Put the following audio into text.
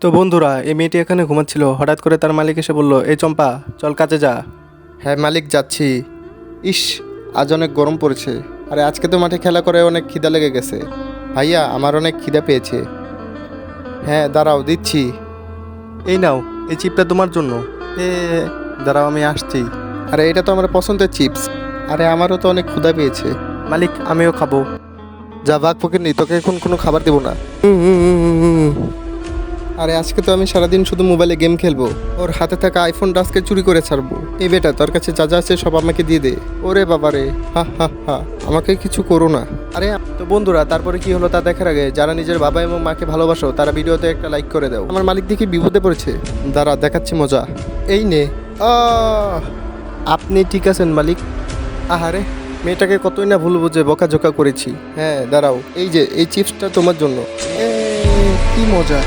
তো বন্ধুরা, এই মেয়েটি এখানে ঘুমাচ্ছিল। হঠাৎ করে তার মালিক এসে বলল, এই চম্পা, চল কাজে যা। হ্যাঁ মালিক, যাচ্ছি। ইস, আজ অনেক গরম পড়েছে। আরে আজকে তো মাঠে খেলা করে অনেক খিদা লেগে গেছে। ভাইয়া, আমার অনেক খিদা পেয়েছে। হ্যাঁ দাঁড়াও, দিচ্ছি। এই নাও, এই চিপটা তোমার জন্য। দাঁড়াও, আমি আসছি। আরে এটা তো আমার পছন্দের চিপস। আরে আমারও তো অনেক ক্ষুধা পেয়েছে। মালিক, আমিও খাবো। যা ভাগ ফকির নি, তোকে এখন কোনো খাবার দেবো না। আরে আজকে তো আমি সারাদিন শুধু মোবাইলে গেম খেলবো। ওর হাতে থাকা আইফোনটা আজকে চুরি করে ছাড়বো। এই বেটা, তোর কাছে যা যা আছে সব আমাকে দিয়ে দে। ওরে বাবা রে, হা হা হা, আমাকে কিছু করো না। আরে তো বন্ধুরা, তারপরে কি হলো তা দেখার আগে যারা নিজের বাবা এবং মাকে ভালোবাসো তারা ভিডিওতে একটা লাইক করে দাও। আমার মালিক দেখি বিপদে পড়েছে। দাঁড়া, দেখাচ্ছি মজা। এই নে। আপনি ঠিক আছেন মালিক? আহারে, মেয়েটাকে কতই না ভুল বুঝে বকাঝোকা করেছি। হ্যাঁ দাঁড়াও, এই যে এই চিপসটা তোমার জন্য। কি মজা!